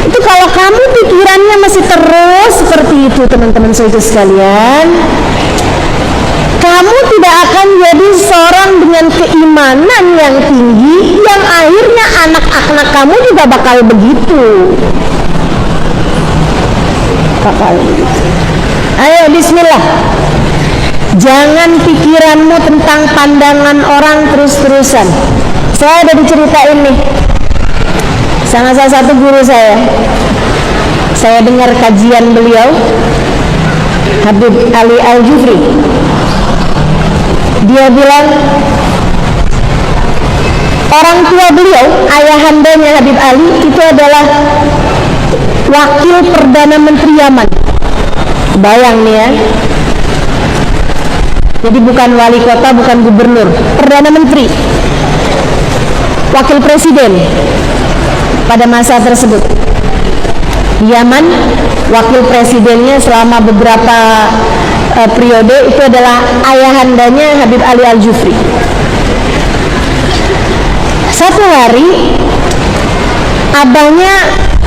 Itu kalau kamu pikirannya masih terus seperti itu, teman-teman saya sekalian, kamu tidak akan jadi seorang dengan keimanan yang tinggi, yang akhirnya anak-anak kamu juga bakal begitu. Ayo bismillah. Jangan pikiranmu tentang pandangan orang terus-terusan. Saya ada diceritain nih sama salah satu guru saya dengar kajian beliau, Habib Ali Al-Jufri. Dia bilang orang tua beliau, ayahandanya Habib Ali, itu adalah wakil Perdana Menteri Yaman. Bayang nih ya. Jadi bukan wali kota, bukan gubernur, Perdana Menteri, wakil presiden pada masa tersebut. Di Yaman, wakil presidennya selama beberapa periode itu adalah ayahandanya Habib Ali Al-Jufri. Satu hari, abahnya,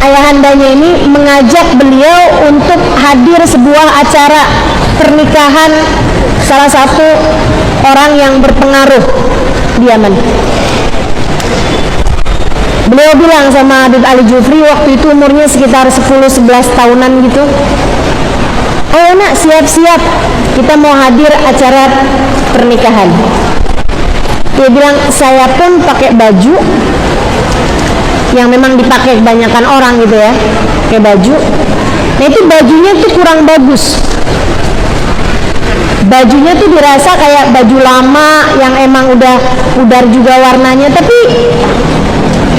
ayahandanya ini mengajak beliau untuk hadir sebuah acara pernikahan salah satu orang yang berpengaruh di Yaman. Beliau bilang sama Habib Ali Jufri, waktu itu umurnya sekitar 10-11 tahunan gitu, "Ayo nak, siap-siap, kita mau hadir acara pernikahan." Dia bilang, "Saya pun pakai baju yang memang dipakai kebanyakan orang gitu ya, kayak baju. Nah itu bajunya tuh kurang bagus. Bajunya tuh dirasa kayak baju lama yang emang udah pudar juga warnanya, tapi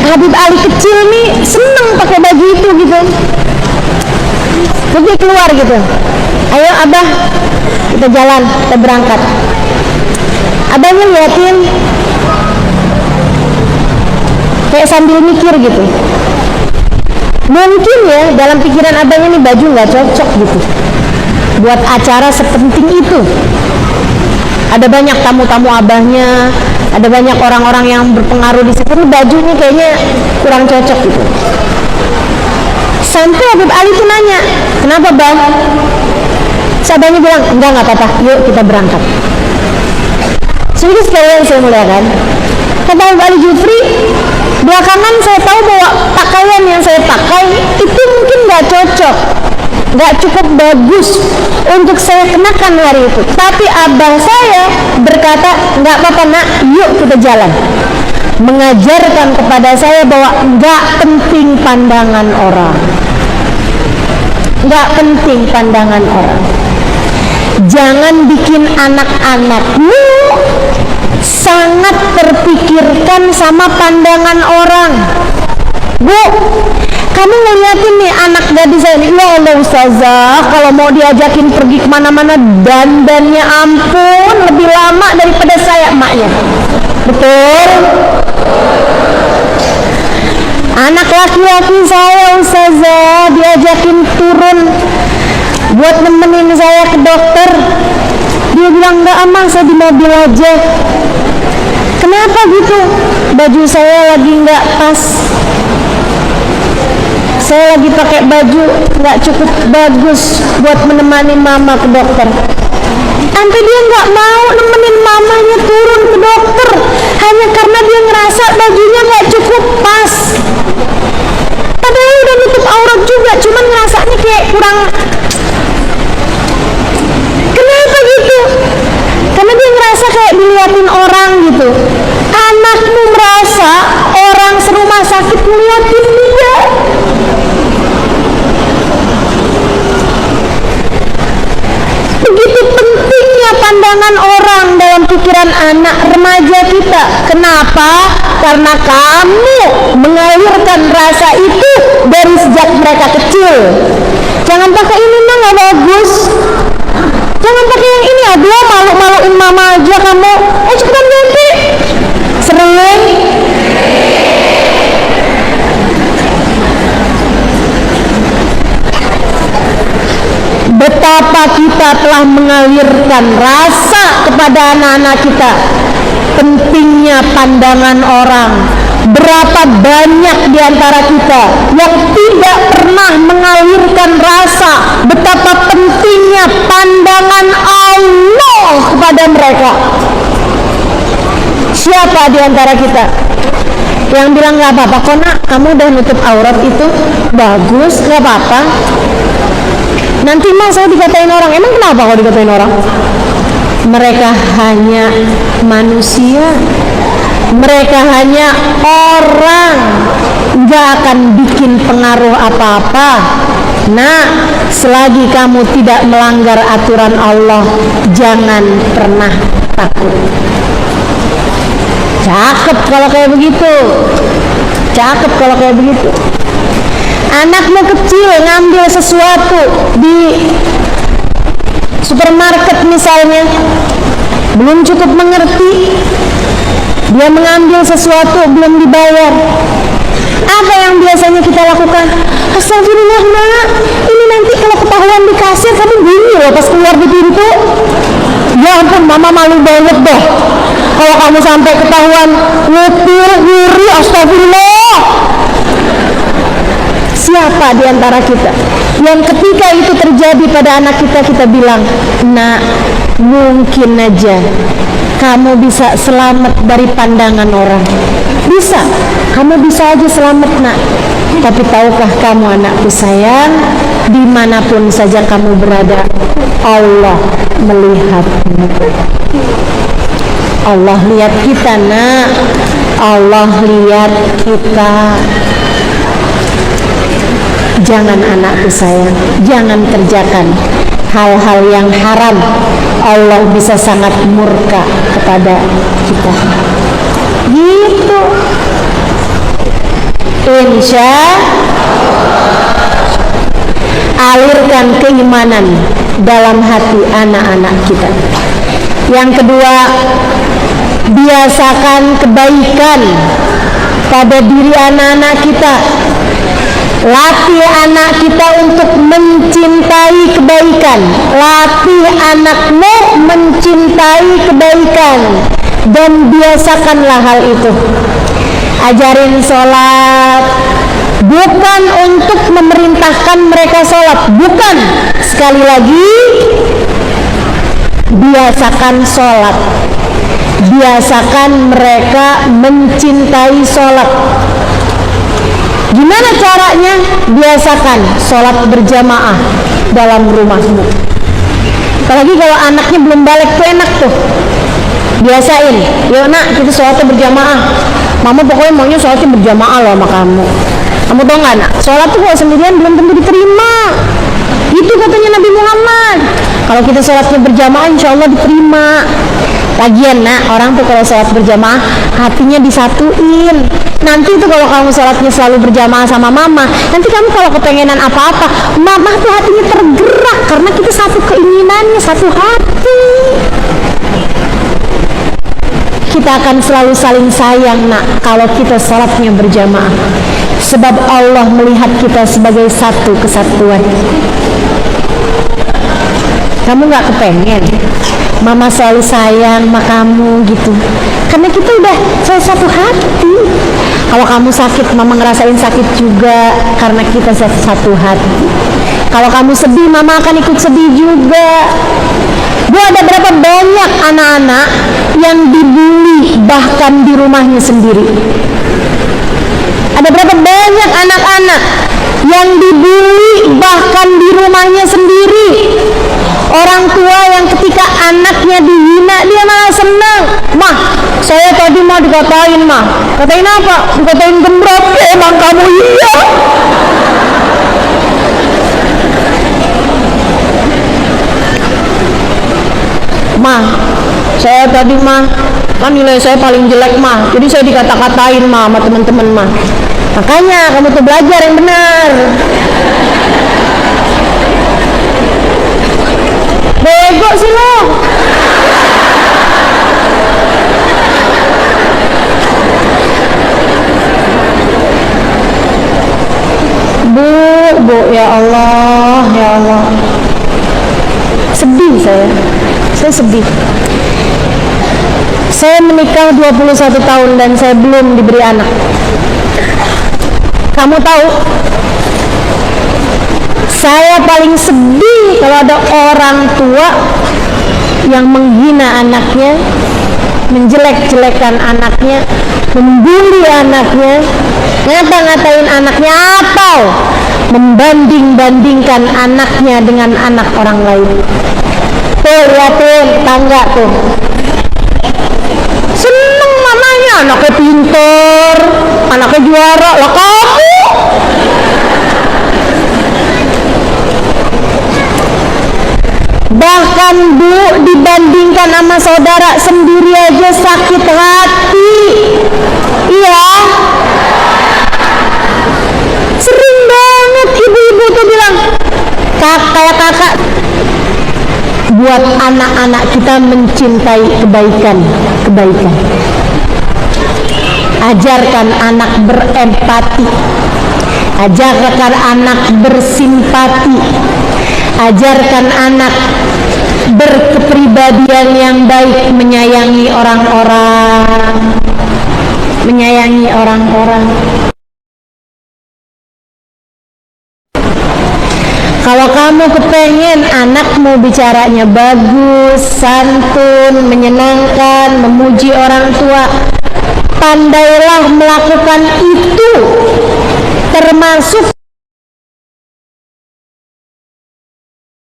Habib Ali kecil nih seneng pakai baju itu gitu. Terus dia keluar gitu, "Ayo abah, kita jalan, kita berangkat." Abahnya liatin kayak sambil mikir gitu. Mungkin ya dalam pikiran abahnya nih baju nggak cocok gitu buat acara sepenting itu. Ada banyak tamu-tamu abahnya, ada banyak orang-orang yang berpengaruh di situ, bajunya kayaknya kurang cocok gitu. Sampai Habib Ali tuh nanya, "Kenapa bang?" Sahabatnya bilang, nggak apa-apa, yuk kita berangkat." Sedikit sekalian saya muliakan, kata Habib Ali Jufri, belakangan saya tahu bahwa pakaian yang saya pakai itu mungkin nggak cocok, nggak cukup bagus untuk saya kenakan hari itu. Tapi abah saya berkata, "Nggak apa-apa nak, yuk kita jalan." Mengajarkan kepada saya bahwa nggak penting pandangan orang, nggak penting pandangan orang. Jangan bikin anak-anakmu sangat terpikirkan sama pandangan orang. Bu, kamu ngeliatin nih anak gadis saya ini, ya Allah ustazah, kalau mau diajakin pergi kemana-mana dandannya ampun lebih lama daripada saya emaknya. Betul? Anak laki-laki saya ustazah diajakin turun buat nemenin saya ke dokter, dia bilang, "Enggak aman, saya di mobil aja." Kenapa gitu? Baju saya lagi nggak pas, saya lagi pakai baju nggak cukup bagus buat menemani mama ke dokter. Sampai dia nggak mau nemenin mamanya turun ke dokter hanya karena dia ngerasa bajunya nggak cukup pas. Padahal udah nutup aurat juga, cuman ngerasanya kayak kurang. Kenapa gitu? Karena dia ngerasa kayak diliatin orang gitu. Anakmu merasa orang serumah sakit ngeliatin dia. Begitu pentingnya pandangan orang dalam pikiran anak remaja kita. Kenapa? Karena kamu mengalirkan rasa itu dari sejak mereka kecil. Jangan pakai ini mah nggak bagus. Jangan pakai yang ini, aduh malu-maluin mama aja kamu. Cepetan ganti. Sering. Betapa kita telah mengalirkan rasa kepada anak-anak kita pentingnya pandangan orang. Berapa banyak di antara kita yang tidak pernah mengalirkan rasa betapa pentingnya pandangan Allah kepada mereka. Siapa di antara kita yang bilang nggak apa-apa kok nak, kamu udah nutup aurat itu bagus, nggak apa-apa. Nanti mah saya dikatain orang. Emang kenapa kalau dikatain orang? Mereka hanya manusia, mereka hanya orang, nggak akan bikin pengaruh apa-apa. Nah, selagi kamu tidak melanggar aturan Allah, jangan pernah takut. Cakep kalau kayak begitu, cakep kalau kayak begitu. Anakmu kecil ngambil sesuatu di supermarket misalnya, belum cukup mengerti, dia mengambil sesuatu belum dibayar. Apa yang biasanya kita lakukan? Astagfirullah nak, ini nanti kalau ketahuan di kasir kamu bunyi loh pas keluar di pintu. Ya ampun, mama malu banget deh kalau kamu sampai ketahuan nyetir nyuri. Astagfirullah. Siapa di antara kita yang ketika itu terjadi pada anak kita, kita bilang, "Nak, mungkin aja kamu bisa selamat dari pandangan orang." Bisa, kamu bisa aja selamat nak. Tapi tahukah kamu anakku sayang, dimanapun saja kamu berada, Allah melihatmu. Allah lihat kita nak, Allah lihat kita. Jangan anakku sayang, jangan kerjakan hal-hal yang haram. Allah bisa sangat murka kepada kita. Gitu. Insya alirkan keimanan dalam hati anak-anak kita. Yang kedua, biasakan kebaikan pada diri anak-anak kita. Latih anak kita untuk mencintai kebaikan. Latih anakmu mencintai kebaikan, dan biasakanlah hal itu. Ajarin sholat, bukan untuk memerintahkan mereka sholat, bukan. Sekali lagi, biasakan sholat, biasakan mereka mencintai sholat. Gimana caranya? Biasakan sholat berjamaah dalam rumahmu. Apalagi kalau anaknya belum balik tuh enak tuh. Biasain, yuk nak kita sholatnya berjamaah. Mama pokoknya maunya sholatnya berjamaah loh sama kamu. Kamu tau gak nak, sholat tuh kalau sendirian belum tentu diterima. Itu katanya Nabi Muhammad. Kalau kita sholatnya berjamaah insya Allah diterima. Lagian nak, orang tuh kalau sholat berjamaah hatinya disatuin. Nanti tuh kalau kamu sholatnya selalu berjamaah sama mama, nanti kamu kalau kepengenan apa-apa, mama tuh hatinya tergerak karena kita satu keinginannya, satu hati. Kita akan selalu saling sayang nak kalau kita sholatnya berjamaah, sebab Allah melihat kita sebagai satu kesatuan. Kamu gak kepengen mama selalu sayang sama kamu gitu? Karena kita udah satu hati. Kalau kamu sakit, mama ngerasain sakit juga karena kita satu hati. Kalau kamu sedih, mama akan ikut sedih juga. Bu, ada berapa banyak anak-anak yang dibully bahkan di rumahnya sendiri? Ada berapa banyak anak-anak yang dibully bahkan di rumahnya sendiri? Orang tua yang ketika anaknya dihina, dia malah senang. Mah, saya tadi mah dikatain mah. Katain apa? Dikatain gembrot. Emang kamu iya? Mah, saya tadi mah kan nilai saya paling jelek mah, jadi saya dikata-katain mah sama teman-teman mah. Makanya kamu tuh belajar yang benar. Bego sih lo. Bu, ya Allah, ya Allah. Sedih saya sedih. Saya menikah 21 tahun dan saya belum diberi anak. Kamu tahu, saya paling sedih kalau ada orang tua yang menghina anaknya, menjelek-jelekan anaknya, membuli anaknya, ngata-ngatain anaknya, atau membanding-bandingkan anaknya dengan anak orang lain. Tuh, liatin tangga tuh, seneng mamanya, anaknya pinter, anaknya juara, lah kamu bahkan bu, dibandingkan sama saudara sendiri aja sakit hati. Iya, sering banget ibu-ibu tuh bilang, kayak kakak, buat anak-anak kita mencintai kebaikan. Ajarkan anak berempati, ajarkan anak bersimpati, ajarkan anak berkepribadian yang baik, menyayangi orang-orang. Kalau kamu kepengen anakmu bicaranya bagus, santun, menyenangkan, memuji orang tua, pandailah melakukan itu, termasuk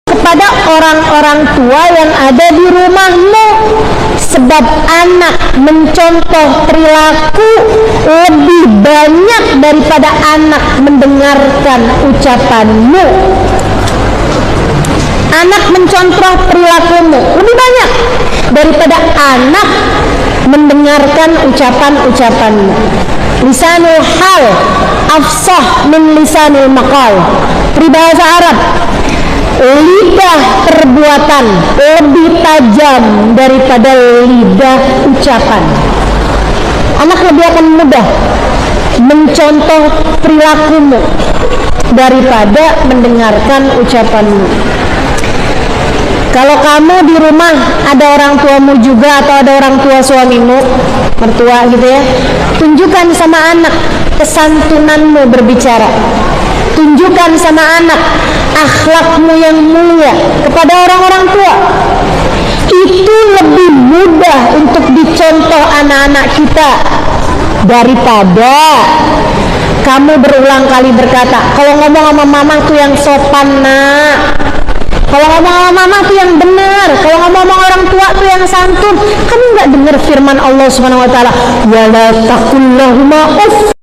kepada orang-orang tua yang ada di rumahmu, sebab anak mencontoh perilaku lebih banyak daripada anak mendengarkan ucapanmu. Anak mencontoh perilakumu lebih banyak daripada anak mendengarkan ucapan-ucapanmu. Lisanul hal afsah min lisanil maqal. Peribahasa Arab, lidah perbuatan lebih tajam daripada lidah ucapan. Anak lebih akan mudah mencontoh perilakumu daripada mendengarkan ucapanmu. Kalau kamu di rumah ada orang tuamu juga atau ada orang tua suamimu, mertua gitu ya, tunjukkan sama anak kesantunanmu berbicara. Tunjukkan sama anak akhlakmu yang mulia kepada orang-orang tua. Itu lebih mudah untuk dicontoh anak-anak kita daripada kamu berulang kali berkata, kalau ngomong sama mama tuh yang sopan nak, kalau ngomong sama mama tuh yang benar, kalau ngomong sama orang tua tuh yang santun. Kamu nggak dengar firman Allah Subhanahu Wa Taala, wala taqul lahuma uff,